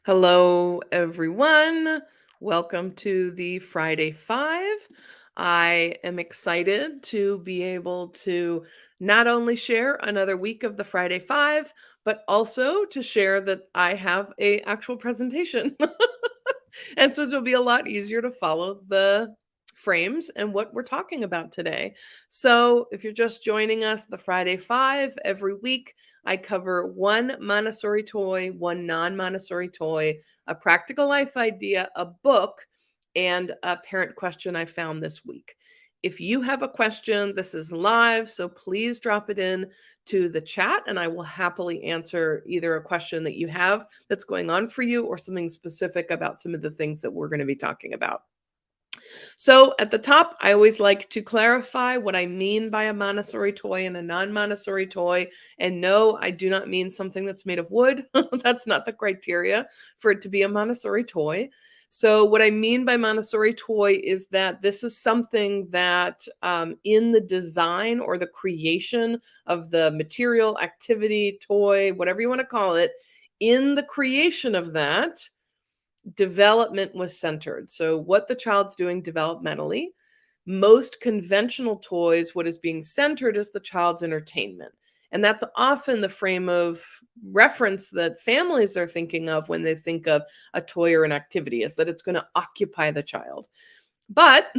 Hello, everyone. Welcome to the Friday Five. I am excited to be able to not only share another week of the Friday Five, but also to share that I have a actual presentation. And so it'll be a lot easier to follow the frames and what we're talking about today. So, if you're just joining us, the Friday Five, every week I cover one Montessori toy, one non Montessori toy, a practical life idea, a book, and a parent question I found this week. If you have a question, this is live, so please drop it in to the chat and I will happily answer either a question that you have that's going on for you or something specific about some of the things that we're going to be talking about. So at the top, I always like to clarify what I mean by a Montessori toy and a non-Montessori toy. And no, I do not mean something that's made of wood. That's not the criteria for it to be a Montessori toy. So what I mean by Montessori toy is that this is something that in the design or the creation of the material, activity, toy, whatever you want to call it, in the creation of that, development was centered. So, what the child's doing developmentally. Most conventional toys, what is being centered is the child's entertainment. And that's often the frame of reference that families are thinking of when they think of a toy or an activity, is that it's going to occupy the child. But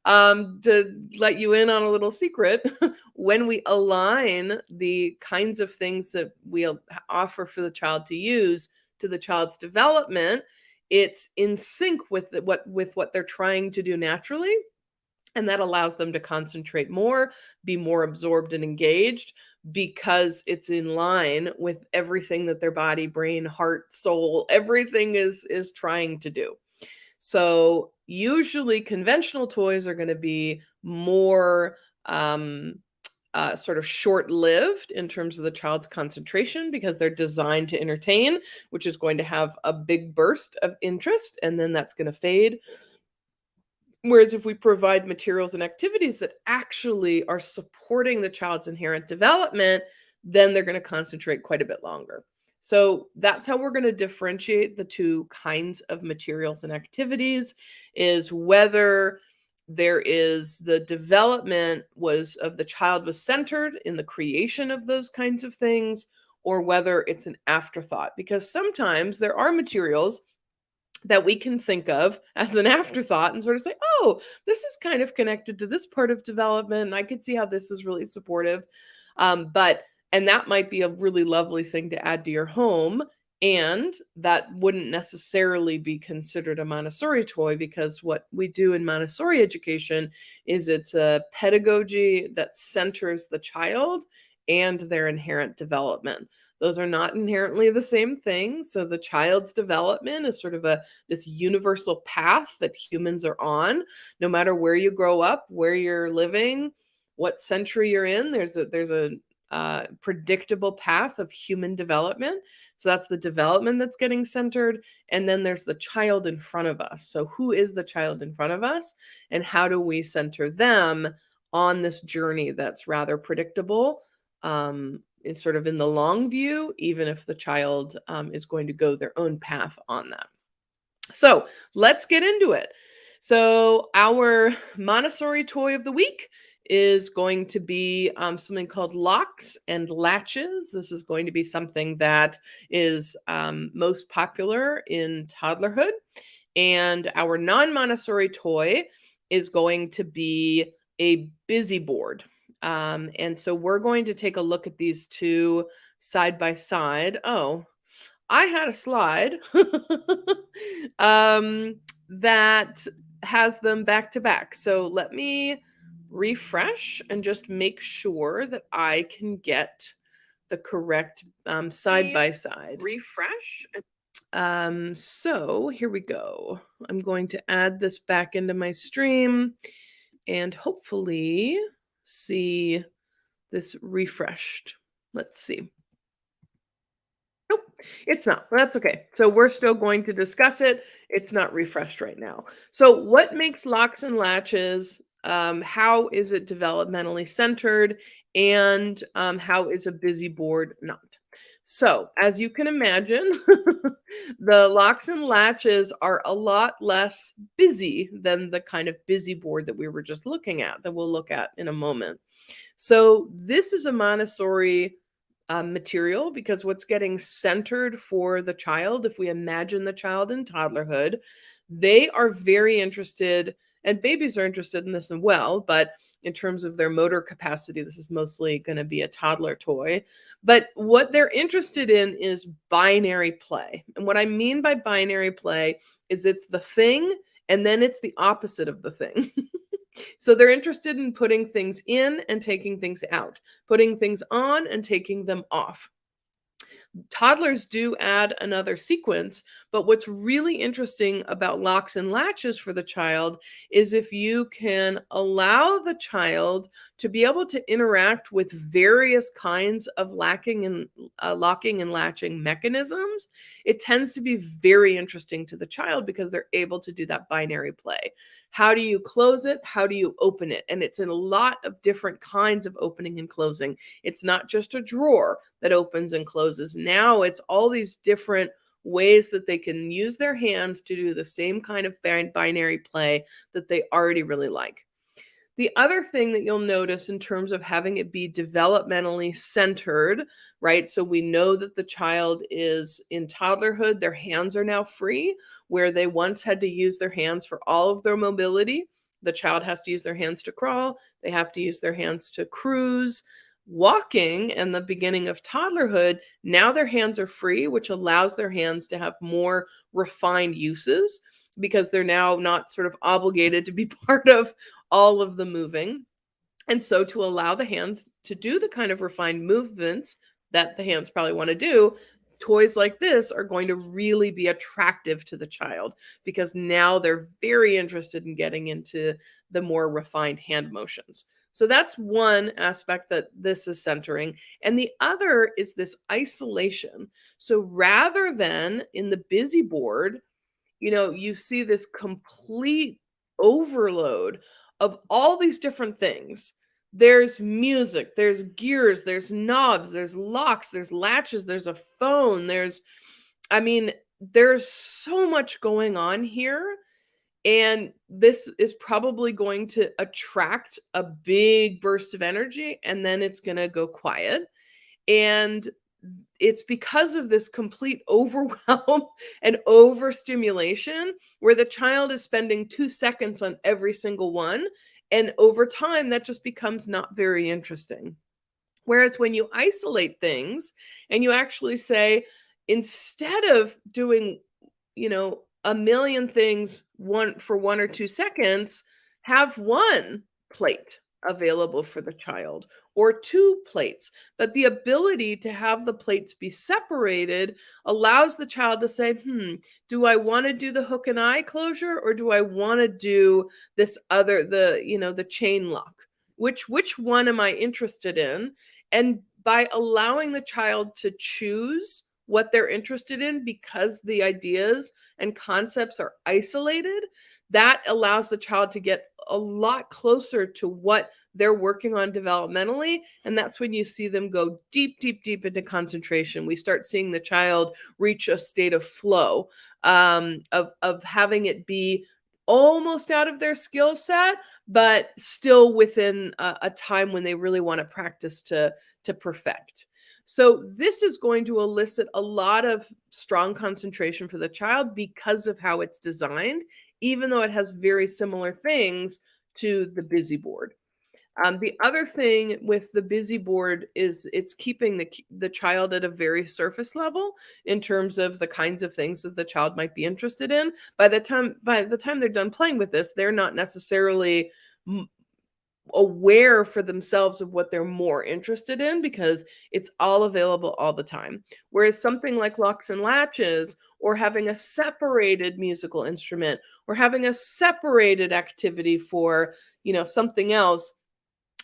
to let you in on a little secret, when we align the kinds of things that we offer for the child to use to the child's development, it's in sync with what they're trying to do naturally, and that allows them to concentrate more, be more absorbed and engaged because it's in line with everything that their body, brain, heart, soul, everything is trying to do. So usually conventional toys are going to be more sort of short-lived in terms of the child's concentration because they're designed to entertain, which is going to have a big burst of interest and then that's going to fade. Whereas if we provide materials and activities that actually are supporting the child's inherent development, then they're going to concentrate quite a bit longer. So that's how we're going to differentiate the two kinds of materials and activities, is whether there is the development was of the child was centered in the creation of those kinds of things, or whether it's an afterthought. Because sometimes there are materials that we can think of as an afterthought and sort of say, oh, this is kind of connected to this part of development. And I could see how this is really supportive. And that might be a really lovely thing to add to your home. And that wouldn't necessarily be considered a Montessori toy, because what we do in Montessori education is it's a pedagogy that centers the child and their inherent development. Those are not inherently the same thing. So the child's development is sort of this universal path that humans are on, no matter where you grow up, where you're living, what century you're in. There's a predictable path of human development. So that's the development that's getting centered. And then there's the child in front of us. So who is the child in front of us? And how do we center them on this journey that's rather predictable? It's sort of in the long view, even if the child is going to go their own path on that. So let's get into it. So our Montessori toy of the week is going to be something called locks and latches. This is going to be something that is most popular in toddlerhood. And our non-Montessori toy is going to be a busy board. And so we're going to take a look at these two side by side. Oh, I had a slide that has them back to back. So let me refresh and just make sure that I can get the correct side by side. Refresh. So here we go. I'm going to add this back into my stream and hopefully see this refreshed. Let's see. Nope, it's not. That's okay. So we're still going to discuss it. It's not refreshed right now. So what makes locks and latches? How is it developmentally centered? And how is a busy board not? So, as you can imagine, the locks and latches are a lot less busy than the kind of busy board that we were just looking at, that we'll look at in a moment. So, this is a Montessori material because what's getting centered for the child, if we imagine the child in toddlerhood, they are very interested, and babies are interested in this as well, but in terms of their motor capacity, this is mostly going to be a toddler toy. But what they're interested in is binary play. And what I mean by binary play is it's the thing and then it's the opposite of the thing. So they're interested in putting things in and taking things out, putting things on and taking them off. Toddlers do add another sequence, but what's really interesting about locks and latches for the child is if you can allow the child to be able to interact with various kinds of locking and latching mechanisms, it tends to be very interesting to the child because they're able to do that binary play. How do you close it? How do you open it? And it's in a lot of different kinds of opening and closing. It's not just a drawer that opens and closes. Now it's all these different ways that they can use their hands to do the same kind of binary play that they already really like. The other thing that you'll notice in terms of having it be developmentally centered, right? So we know that the child is in toddlerhood, their hands are now free, where they once had to use their hands for all of their mobility. The child has to use their hands to crawl, they have to use their hands to cruise. Walking and the beginning of toddlerhood, now their hands are free, which allows their hands to have more refined uses because they're now not sort of obligated to be part of all of the moving. And so to allow the hands to do the kind of refined movements that the hands probably want to do, toys like this are going to really be attractive to the child because now they're very interested in getting into the more refined hand motions. So that's one aspect that this is centering. And the other is this isolation. So rather than in the busy board, you see this complete overload of all these different things. There's music, there's gears, there's knobs, there's locks, there's latches, there's a phone, I mean, there's so much going on here. And this is probably going to attract a big burst of energy and then it's going to go quiet. And it's because of this complete overwhelm and overstimulation where the child is spending 2 seconds on every single one. And over time, that just becomes not very interesting. Whereas when you isolate things and you actually say, instead of doing, a million things one for 1 or 2 seconds, have one plate available for the child or two plates. But the ability to have the plates be separated allows the child to say, do I want to do the hook and eye closure or do I want to do this other, the chain lock? Which one am I interested in? And by allowing the child to choose what they're interested in because the ideas and concepts are isolated, that allows the child to get a lot closer to what they're working on developmentally. And that's when you see them go deep, deep, deep into concentration. We start seeing the child reach a state of flow, of having it be almost out of their skill set, but still within a time when they really want to practice to perfect. So this is going to elicit a lot of strong concentration for the child because of how it's designed, even though it has very similar things to the busy board. The other thing with the busy board is it's keeping the child at a very surface level in terms of the kinds of things that the child might be interested in. By the time they're done playing with this, they're not necessarily aware for themselves of what they're more interested in because it's all available all the time. Whereas something like locks and latches or having a separated musical instrument or having a separated activity for, something else,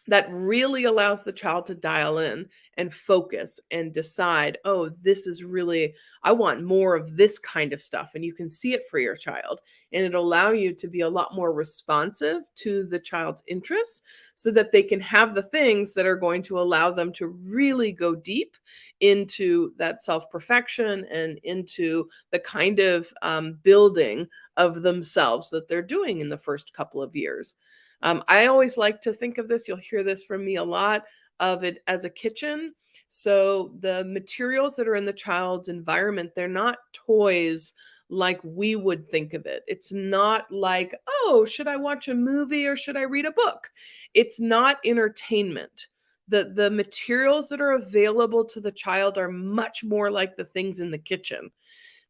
that really allows the child to dial in and focus and decide, oh, this is really, I want more of this kind of stuff. And you can see it for your child. And it'll allow you to be a lot more responsive to the child's interests so that they can have the things that are going to allow them to really go deep into that self perfection and into the kind of building of themselves that they're doing in the first couple of years. I always like to think of this, you'll hear this from me a lot, of it as a kitchen. So the materials that are in the child's environment, they're not toys like we would think of it. It's not like, oh, should I watch a movie or should I read a book? It's not entertainment. The materials that are available to the child are much more like the things in the kitchen.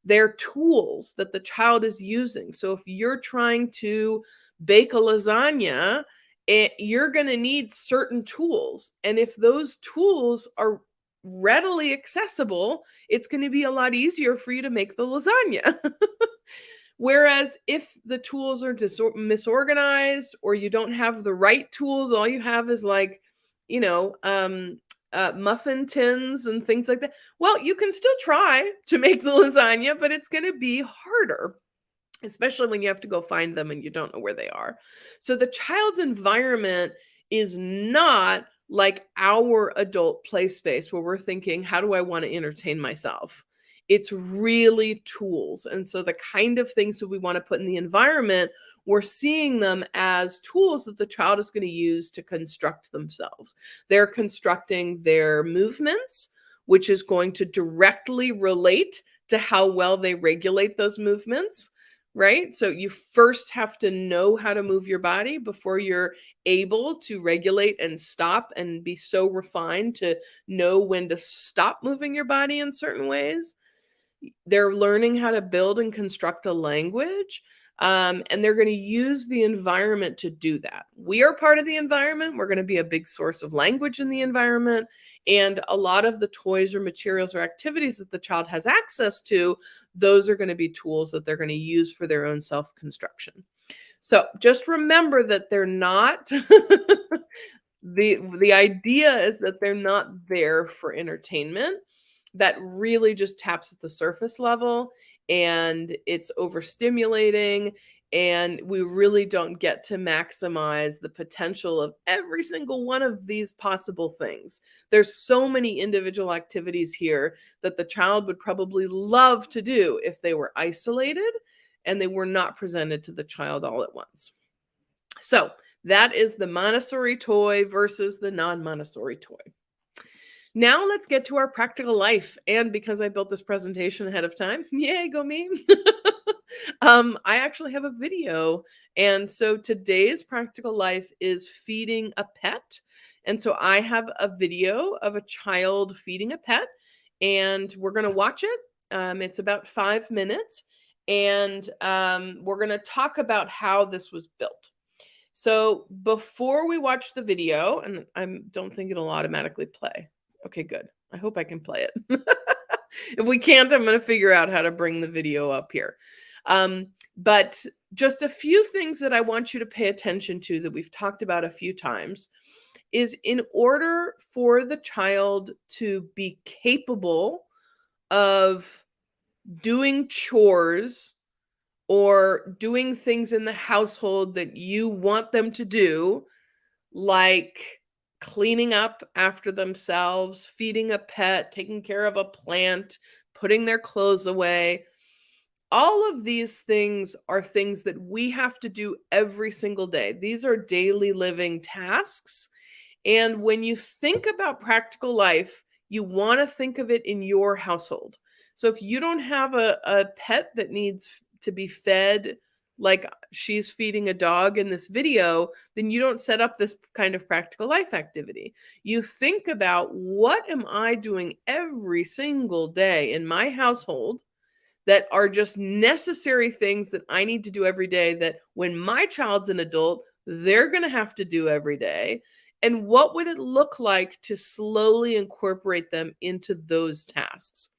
They're tools that the child is using. So if you're trying to bake a lasagna, you're going to need certain tools. And if those tools are readily accessible, it's going to be a lot easier for you to make the lasagna. Whereas if the tools are misorganized or you don't have the right tools, all you have is like, you know, muffin tins and things like that. Well, you can still try to make the lasagna, but it's going to be harder, especially when you have to go find them and you don't know where they are. So the child's environment is not like our adult play space where we're thinking, how do I want to entertain myself? It's really tools. And so the kind of things that we want to put in the environment, we're seeing them as tools that the child is going to use to construct themselves. They're constructing their movements, which is going to directly relate to how well they regulate those movements, right? So you first have to know how to move your body before you're able to regulate and stop and be so refined to know when to stop moving your body in certain ways. They're learning how to build and construct a language, and they're going to use the environment to do that. We are part of the environment. We're going to be a big source of language in the environment. And a lot of the toys or materials or activities that the child has access to, those are going to be tools that they're going to use for their own self-construction. So just remember that they're not, the idea is that they're not there for entertainment. That really just taps at the surface level and it's overstimulating, and we really don't get to maximize the potential of every single one of these possible things. There's so many individual activities here that the child would probably love to do if they were isolated and they were not presented to the child all at once. So that is the Montessori toy versus the non-Montessori toy. Now let's get to our practical life. And because I built this presentation ahead of time, yay, go me. I actually have a video. And so today's practical life is feeding a pet. And so I have a video of a child feeding a pet, and we're going to watch it. It's about 5 minutes. And we're going to talk about how this was built. So before we watch the video, and I don't think it'll automatically play. Okay, good. I hope I can play it. If we can't, I'm going to figure out how to bring the video up here. But just a few things that I want you to pay attention to that we've talked about a few times is, in order for the child to be capable of doing chores or doing things in the household that you want them to do, like cleaning up after themselves, feeding a pet, taking care of a plant, putting their clothes away. All of these things are things that we have to do every single day. These are daily living tasks. And when you think about practical life, you want to think of it in your household. So if you don't have a pet that needs to be fed like she's feeding a dog in this video, then you don't set up this kind of practical life activity. You think about, what am I doing every single day in my household that are just necessary things that I need to do every day, that when my child's an adult, they're going to have to do every day? And what would it look like to slowly incorporate them into those tasks?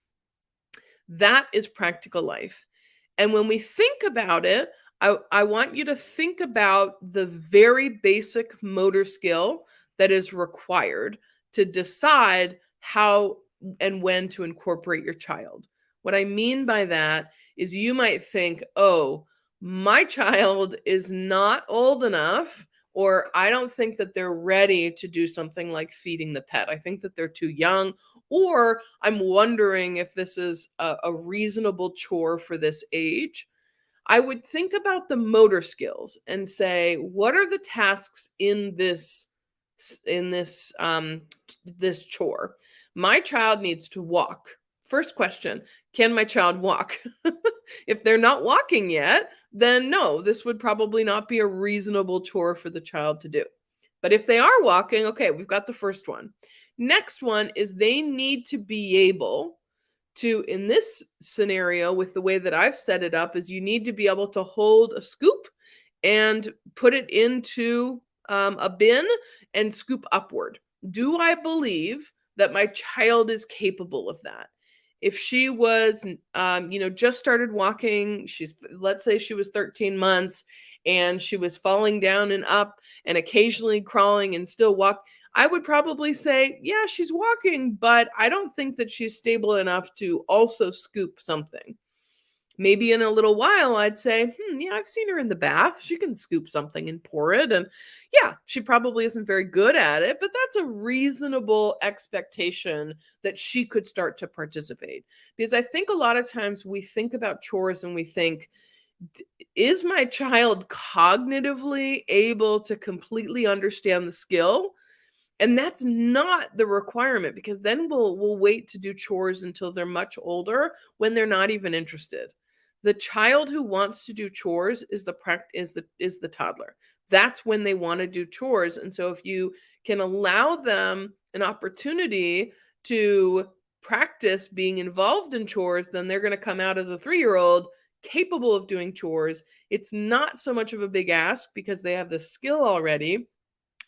That is practical life. And when we think about it, I want you to think about the very basic motor skill that is required to decide how and when to incorporate your child. What I mean by that is you might think, oh, my child is not old enough, or I don't think that they're ready to do something like feeding the pet. I think that they're too young, or I'm wondering if this is a reasonable chore for this age. I would think about the motor skills and say, what are the tasks in this chore? My child needs to walk. First question, can my child walk? If they're not walking yet, then no, this would probably not be a reasonable chore for the child to do. But if they are walking, okay, we've got the first one. Next one is they need to be able to, in this scenario, with the way that I've set it up, is you need to be able to hold a scoop and put it into a bin and scoop upward. Do I believe that my child is capable of that? If she was, just started walking, let's say she was 13 months and she was falling down and up and occasionally crawling and still walk, I would probably say, yeah, she's walking, but I don't think that she's stable enough to also scoop something. Maybe in a little while, I'd say, yeah, I've seen her in the bath. She can scoop something and pour it. And yeah, she probably isn't very good at it, but that's a reasonable expectation that she could start to participate. Because I think a lot of times we think about chores and we think, is my child cognitively able to completely understand the skill? And that's not the requirement, because then we'll wait to do chores until they're much older when they're not even interested. The child who wants to do chores is the toddler. That's when they want to do chores. And so if you can allow them an opportunity to practice being involved in chores, then they're going to come out as a 3-year-old capable of doing chores. It's not so much of a big ask because they have the skill already,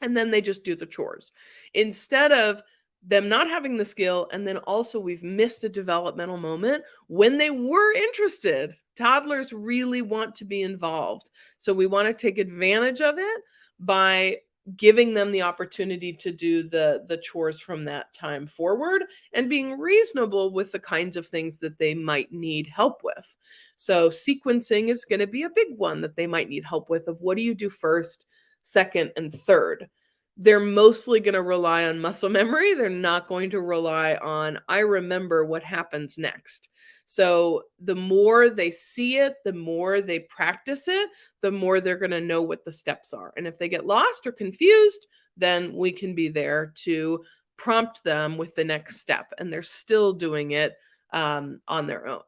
and then they just do the chores. Instead of them not having the skill, and then also we've missed a developmental moment when they were interested. Toddlers really want to be involved. So we want to take advantage of it by giving them the opportunity to do the chores from that time forward, and being reasonable with the kinds of things that they might need help with. So sequencing is going to be a big one that they might need help with, of what do you do first, second, and third. They're mostly going to rely on muscle memory. They're not going to rely on, I remember what happens next. So the more they see it, the more they practice it, the more they're going to know what the steps are. And if they get lost or confused, then we can be there to prompt them with the next step, and they're still doing it on their own.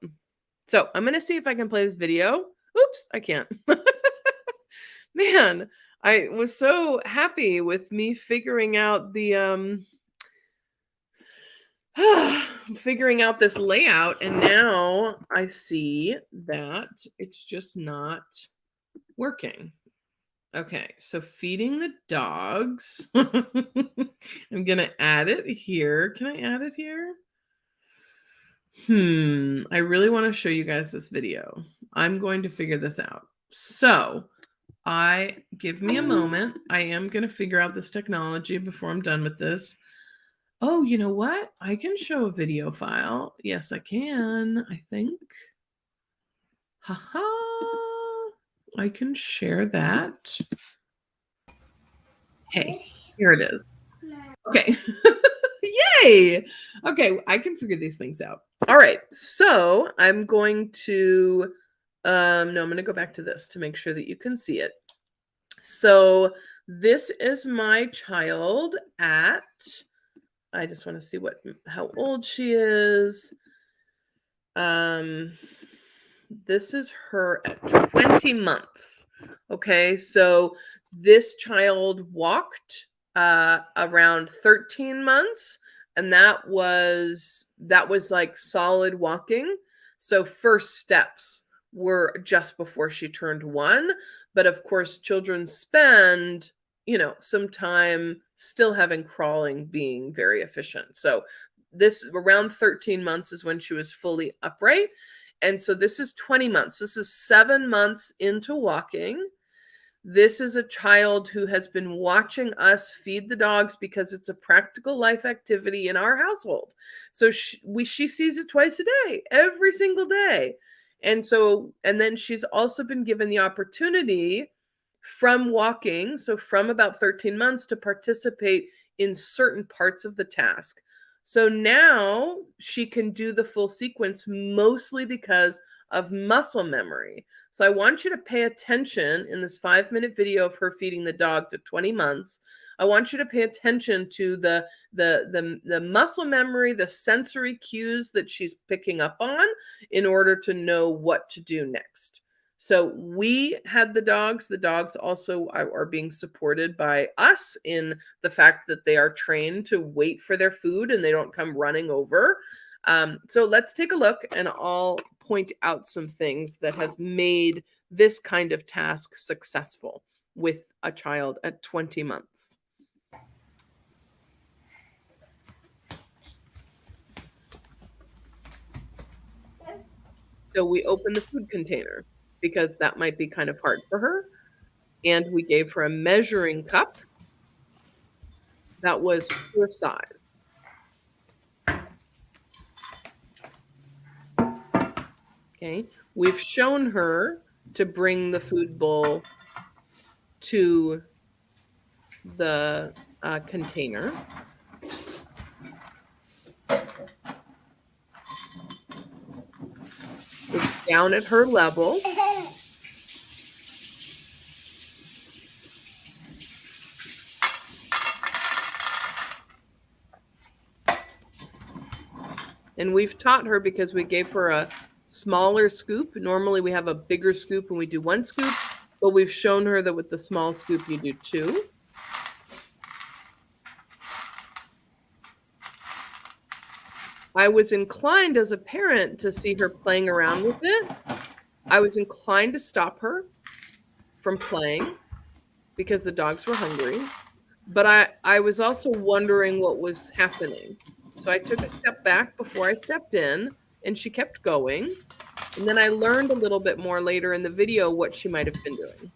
So I'm going to see if I can play this video. Oops, I can't. Man, I was so happy with me figuring out figuring out this layout, and now I see that it's just not working. Okay, so feeding the dogs. I'm gonna add it here. Can I add it here? I really want to show you guys this video. I'm going to figure this out. So give me a moment. I am going to figure out this technology before I'm done with this. Oh, you know what? I can show a video file. Yes, I can, I think. Haha. I can share that. Hey, here it is. Okay. Yay. Okay, I can figure these things out. All right. So I'm going to, no, I'm going to go back to this to make sure that you can see it. So this is my child at, I just want to see how old she is. This is her at 20 months. Okay, so this child walked around 13 months, and that was like solid walking. So first steps were just before she turned 1. But of course, children spend, some time still having crawling, being very efficient. So this around 13 months is when she was fully upright. And so this is 20 months. This is 7 months into walking. This is a child who has been watching us feed the dogs because it's a practical life activity in our household. So she sees it twice a day, every single day. And then she's also been given the opportunity from walking, so from about 13 months, to participate in certain parts of the task. So now she can do the full sequence mostly because of muscle memory. So I want you to pay attention in this 5-minute video of her feeding the dogs at 20 months. I want you to pay attention to the muscle memory, the sensory cues that she's picking up on in order to know what to do next. So we had the dogs. The dogs also are being supported by us in the fact that they are trained to wait for their food and they don't come running over. So let's take a look and I'll point out some things that has made this kind of task successful with a child at 20 months. So we opened the food container because that might be kind of hard for her. And we gave her a measuring cup that was her size. Okay, we've shown her to bring the food bowl to the container. It's down at her level. And we've taught her because we gave her a smaller scoop. Normally we have a bigger scoop and we do 1 scoop, but we've shown her that with the small scoop you do 2. I was inclined as a parent to see her playing around with it. I was inclined to stop her from playing because the dogs were hungry, but I was also wondering what was happening. So I took a step back before I stepped in, and she kept going. And then I learned a little bit more later in the video what she might have been doing.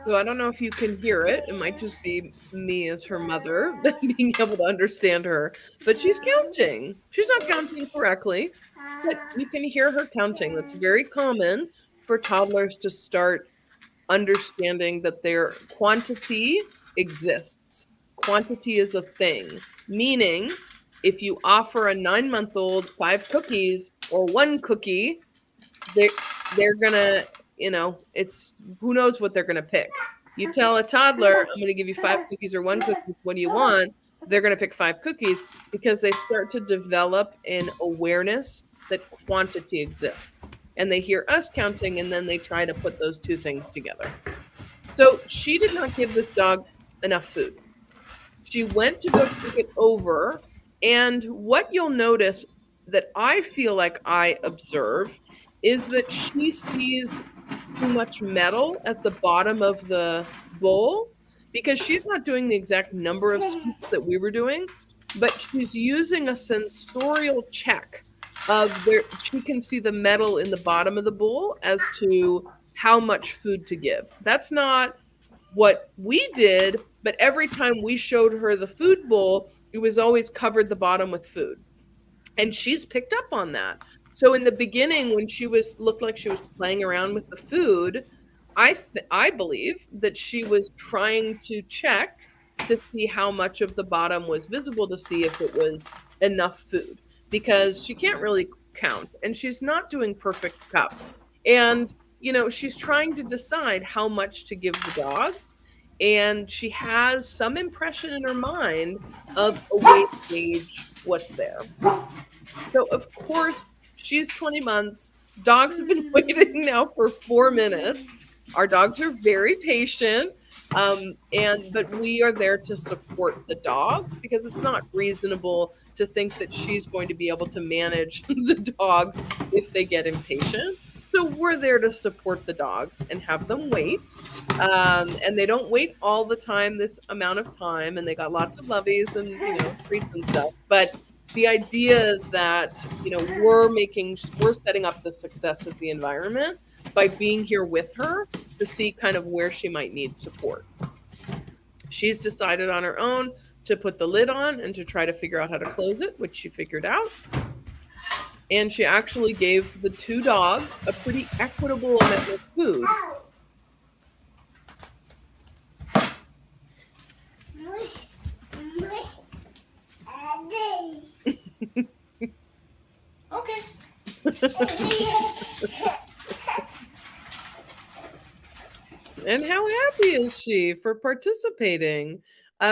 So I don't know if you can hear it. It might just be me as her mother being able to understand her, but she's counting. She's not counting correctly, but you can hear her counting. That's very common for toddlers to start understanding that their quantity exists. Quantity is a thing, meaning if you offer a 9-month-old 5 cookies or 1 cookie, they're gonna, it's who knows what they're gonna pick. You tell a toddler, I'm gonna give you 5 cookies or 1 cookie, what do you want? They're gonna pick 5 cookies because they start to develop an awareness that quantity exists. And they hear us counting and then they try to put those 2 things together. So she did not give this dog enough food. She went to go take it over, and what you'll notice that I feel like I observe is that she sees too much metal at the bottom of the bowl because she's not doing the exact number of scoops that we were doing, but she's using a sensorial check of she can see the metal in the bottom of the bowl as to how much food to give. That's not what we did, but every time we showed her the food bowl, It was always covered the bottom with food. And she's picked up on that. So in the beginning, when she was looked like she was playing around with the food, I believe that she was trying to check to see how much of the bottom was visible to see if it was enough food, because she can't really count and she's not doing perfect cups. And she's trying to decide how much to give the dogs, and she has some impression in her mind of a way to gauge what's there. So, of course, she's 20 months. Dogs have been waiting now for 4 minutes. Our dogs are very patient. But we are there to support the dogs because it's not reasonable to think that she's going to be able to manage the dogs if they get impatient. So we're there to support the dogs and have them wait. And they don't wait all the time, this amount of time, and they got lots of loveys and treats and stuff. But the idea is that we're setting up the success of the environment by being here with her to see kind of where she might need support. She's decided on her own to put the lid on and to try to figure out how to close it, which she figured out. And she actually gave the 2 dogs a pretty equitable amount of food. Okay. And how happy is she for participating?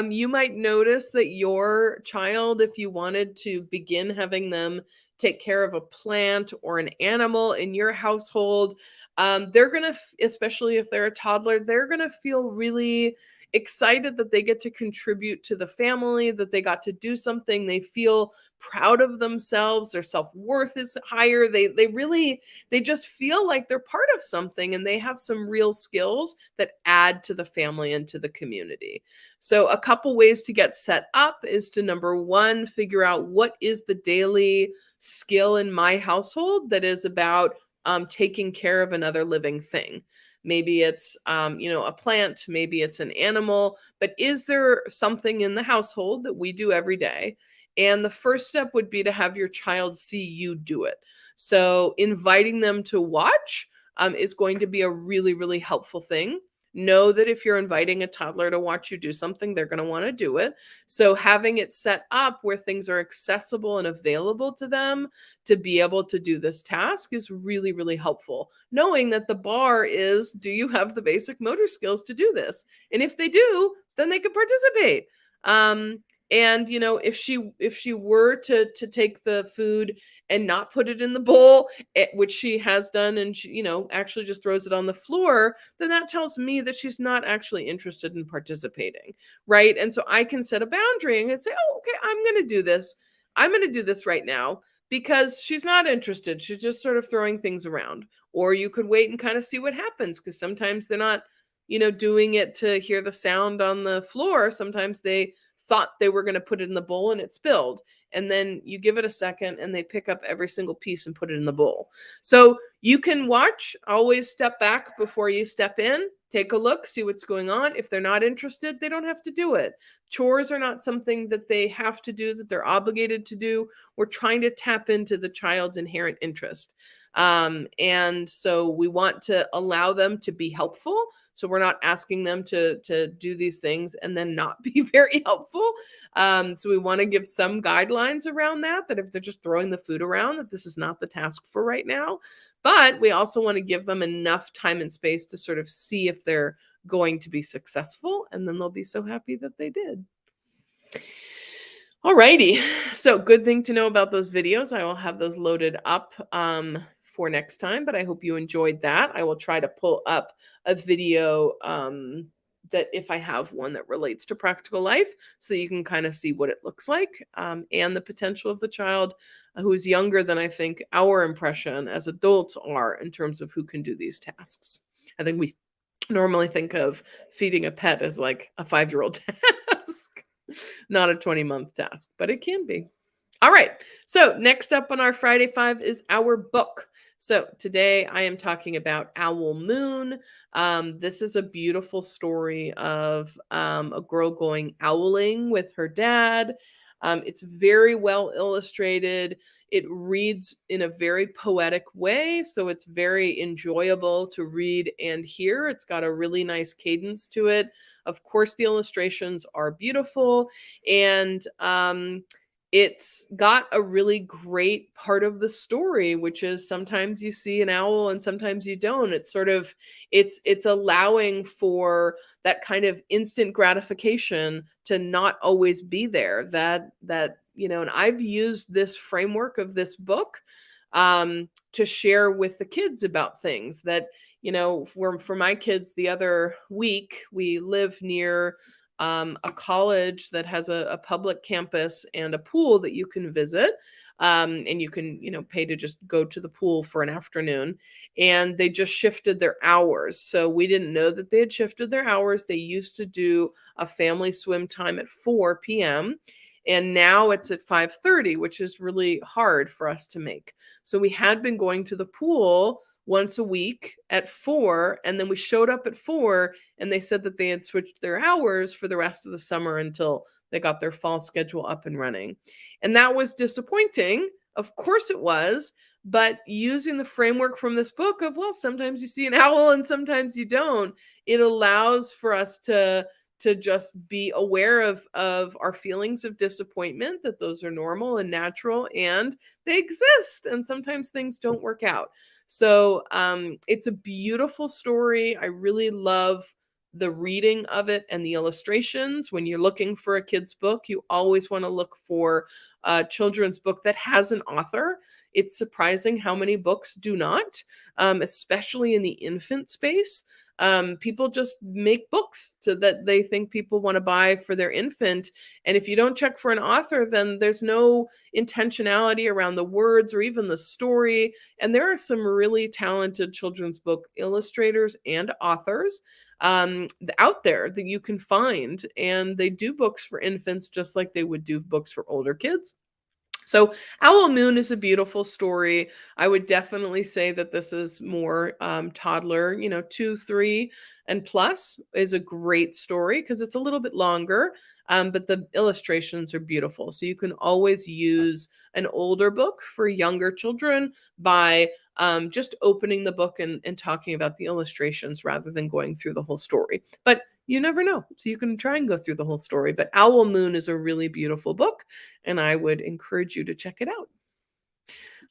You might notice that your child, if you wanted to begin having them take care of a plant or an animal in your household, they're going to, especially if they're a toddler, they're going to feel really excited that they get to contribute to the family, that they got to do something. They feel proud of themselves. Their self-worth is higher. They just feel like they're part of something, and they have some real skills that add to the family and to the community. So a couple ways to get set up is to, number 1, figure out what is the daily skill in my household that is about taking care of another living thing. Maybe it's a plant, maybe it's an animal, but is there something in the household that we do every day? And the first step would be to have your child see you do it. So inviting them to watch is going to be a really, really helpful thing. Know that if you're inviting a toddler to watch you do something, they're going to want to do it. So having it set up where things are accessible and available to them to be able to do this task is really, really helpful. Knowing that the bar is, do you have the basic motor skills to do this? And if they do, then they can participate. And if she were to take the food and not put it in the bowl, which she has done, and she actually just throws it on the floor, then that tells me that she's not actually interested in participating, right? And so I can set a boundary and say, oh, okay, I'm going to do this right now, because she's not interested. She's just sort of throwing things around. Or you could wait and kind of see what happens, because sometimes they're not doing it to hear the sound on the floor. Sometimes they thought they were going to put it in the bowl and it spilled. And then you give it a second and they pick up every single piece and put it in the bowl. So you can watch, always step back before you step in, take a look, see what's going on. If they're not interested, they don't have to do it. Chores are not something that they have to do, that they're obligated to do. We're trying to tap into the child's inherent interest. And so we want to allow them to be helpful. So we're not asking them to do these things and then not be very helpful. So we want to give some guidelines around that if they're just throwing the food around, that this is not the task for right now. But we also want to give them enough time and space to sort of see if they're going to be successful, and then they'll be so happy that they did. Alrighty, so good thing to know about those videos. I will have those loaded up for next time, but I hope you enjoyed that. I will try to pull up a video that, if I have one that relates to practical life, so you can kind of see what it looks like, and the potential of the child who is younger than I think our impression as adults are in terms of who can do these tasks. I think we normally think of feeding a pet as like a 5-year-old task, not a 20-month task, but it can be. All right. So next up on our Friday 5 is our book. So today I am talking about Owl Moon. This is a beautiful story of a girl going owling with her dad. It's very well illustrated. It reads in a very poetic way, so it's very enjoyable to read and hear. It's got a really nice cadence to it. Of course, the illustrations are beautiful, and it's got a really great part of the story, which is sometimes you see an owl and sometimes you don't. It's sort of it's allowing for that kind of instant gratification to not always be there. And I've used this framework of this book to share with the kids about things that, for my kids the other week, we live near a college that has a public campus and a pool that you can visit. And you can, pay to just go to the pool for an afternoon. And they just shifted their hours. So we didn't know that they had shifted their hours. They used to do a family swim time at 4 p.m. And now it's at 5:30, which is really hard for us to make. So we had been going to the pool once a week at 4, and then we showed up at 4, and they said that they had switched their hours for the rest of the summer until they got their fall schedule up and running. And that was disappointing. Of course it was. But using the framework from this book of, well, sometimes you see an owl and sometimes you don't, it allows for us to just be aware of our feelings of disappointment, that those are normal and natural and they exist, and sometimes things don't work out. So it's a beautiful story. I really love the reading of it and the illustrations. When you're looking for a kid's book, you always want to look for a children's book that has an author. It's surprising how many books do not, especially in the infant space. People just make books that they think people want to buy for their infant. And if you don't check for an author, then there's no intentionality around the words or even the story. And there are some really talented children's book illustrators and authors out there that you can find. And they do books for infants just like they would do books for older kids. So Owl Moon is a beautiful story. I would definitely say that this is more toddler, 2, 3, and plus is a great story because it's a little bit longer, but the illustrations are beautiful. So you can always use an older book for younger children by just opening the book and talking about the illustrations rather than going through the whole story. But you never know. So you can try and go through the whole story. But Owl Moon is a really beautiful book, and I would encourage you to check it out.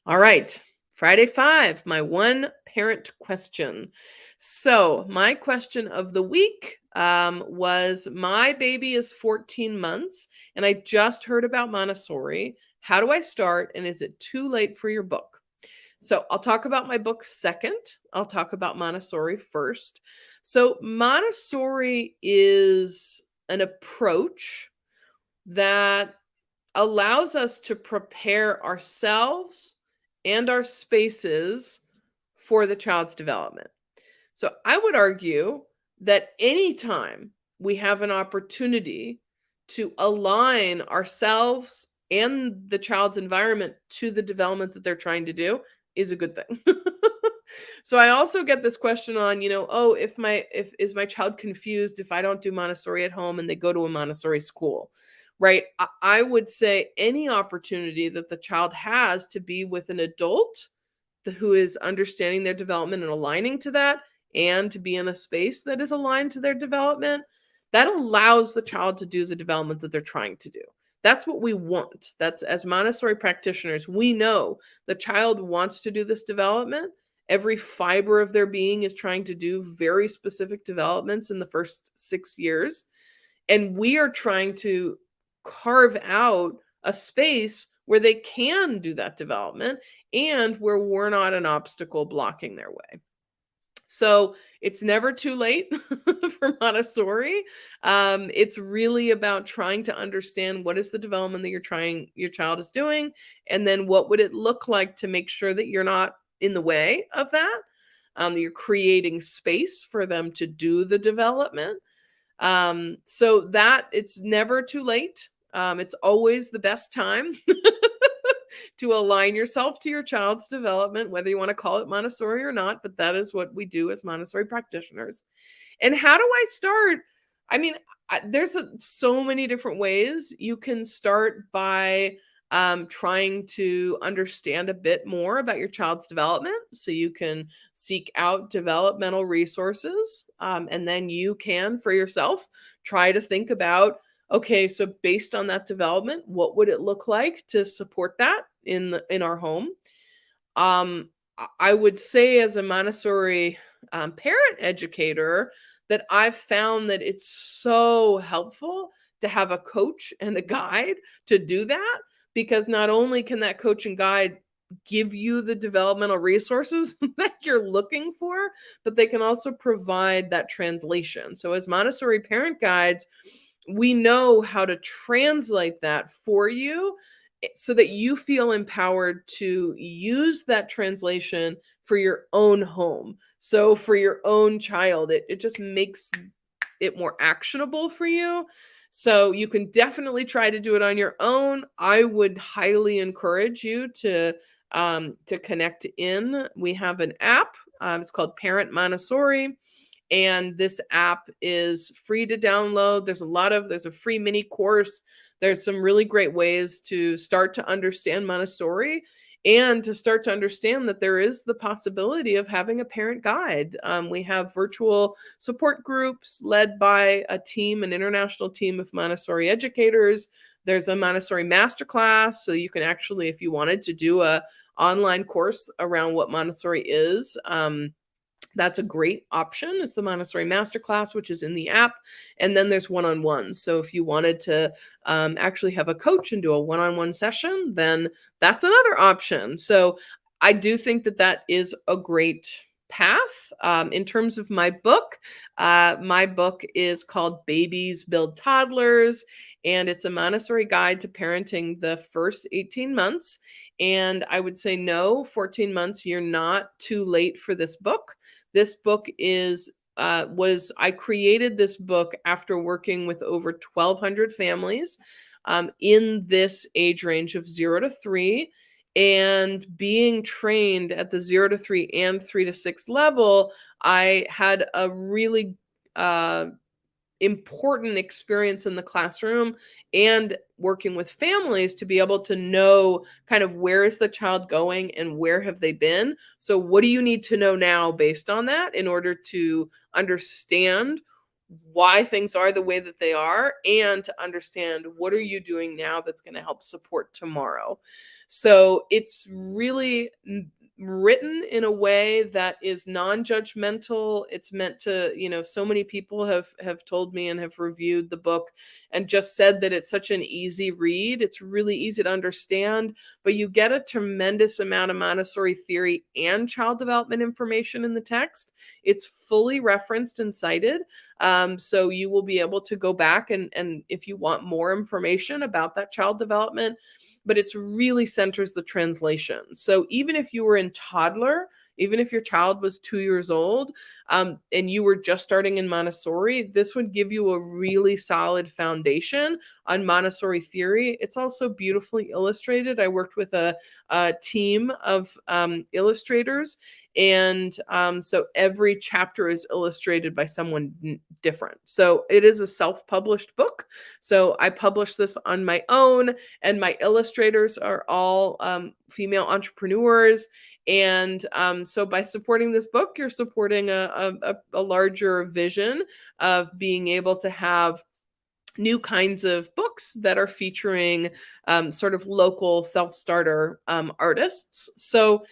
All right. Friday 5, my one parent question. So, my question of the week was, my baby is 14 months, and I just heard about Montessori. How do I start, and is it too late for your book? So, I'll talk about my book second. I'll talk about Montessori first. So, Montessori is an approach that allows us to prepare ourselves and our spaces for the child's development. So, I would argue that anytime we have an opportunity to align ourselves and the child's environment to the development that they're trying to do is a good thing. So I also get this question on, oh, if is my child confused if I don't do Montessori at home and they go to a Montessori school, right? I would say any opportunity that the child has to be with an adult who is understanding their development and aligning to that, and to be in a space that is aligned to their development, that allows the child to do the development that they're trying to do. That's what we want. That's, as Montessori practitioners, we know the child wants to do this development. Every fiber of their being is trying to do very specific developments in the first 6 years. And we are trying to carve out a space where they can do that development and where we're not an obstacle blocking their way. So it's never too late for Montessori. It's really about trying to understand what is the development that your child is doing, and then what would it look like to make sure that you're not in the way of that. You're creating space for them to do the development. So that it's never too late. It's always the best time to align yourself to your child's development, whether you want to call it Montessori or not, but that is what we do as Montessori practitioners. And how do I start? I mean, there's so many different ways. You can start by trying to understand a bit more about your child's development. So you can seek out developmental resources. And then you can, for yourself, try to think about, okay, so based on that development, what would it look like to support that in our home? I would say as a Montessori parent educator that I've found that it's so helpful to have a coach and a guide to do that, because not only can that coach and guide give you the developmental resources that you're looking for, but they can also provide that translation. So as Montessori parent guides, we know how to translate that for you, so that you feel empowered to use that translation for your own home. So for your own child, it just makes it more actionable for you. So you can definitely try to do it on your own. I would highly encourage you to connect in. We have an app. It's called Parent Montessori. And this app is free to download. There's a free mini course. There's some really great ways to start to understand Montessori and to start to understand that there is the possibility of having a parent guide. We have virtual support groups led by an international team of Montessori educators. There's a Montessori masterclass, so you can actually, if you wanted to do a online course around what Montessori is, that's a great option, is the Montessori Masterclass, which is in the app. And then there's one-on-one. So if you wanted to actually have a coach and do a one-on-one session, then that's another option. So I do think that that is a great path. In terms of my book is called Babies Build Toddlers, and it's a Montessori guide to parenting the first 18 months. And I would say, no, 14 months, you're not too late for this book. This book I created this book after working with over 1,200 families in this age range of 0 to 3, and being trained at the 0 to 3 and 3 to 6 level. I had a really important experience in the classroom and working with families to be able to know kind of where is the child going and where have they been. So what do you need to know now based on that in order to understand why things are the way that they are, and to understand what are you doing now that's going to help support tomorrow. So it's really written in a way that is non-judgmental. It's meant to, so many people have told me and have reviewed the book and just said that it's such an easy read. It's really easy to understand, but you get a tremendous amount of Montessori theory and child development information in the text. It's fully referenced and cited. So you will be able to go back and if you want more information about that child development, but it's really centers the translation. So even if you were in toddler, even if your child was 2 years old, and you were just starting in Montessori, this would give you a really solid foundation on Montessori theory. It's also beautifully illustrated. I worked with a team of illustrators, and so every chapter is illustrated by someone different. So it is a self-published book. So I published this on my own, and my illustrators are all female entrepreneurs. And so by supporting this book, you're supporting a larger vision of being able to have new kinds of books that are featuring sort of local self-starter artists. So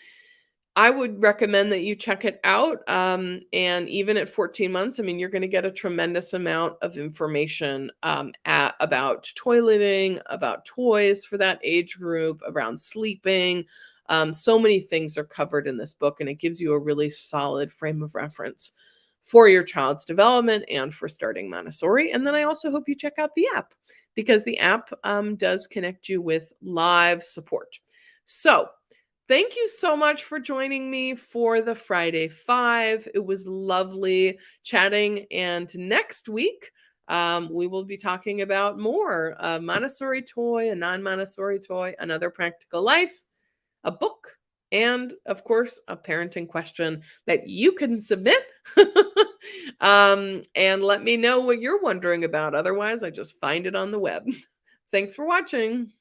I would recommend that you check it out. And even at 14 months, I mean, you're going to get a tremendous amount of information about toileting, about toys for that age group, around sleeping. So many things are covered in this book, and it gives you a really solid frame of reference for your child's development and for starting Montessori. And then I also hope you check out the app, because the app does connect you with live support. So thank you so much for joining me for the Friday Five. It was lovely chatting. And next week, we will be talking about more Montessori toy, a non-Montessori toy, another practical life, a book, and of course, a parenting question that you can submit And let me know what you're wondering about. Otherwise, I just find it on the web. Thanks for watching.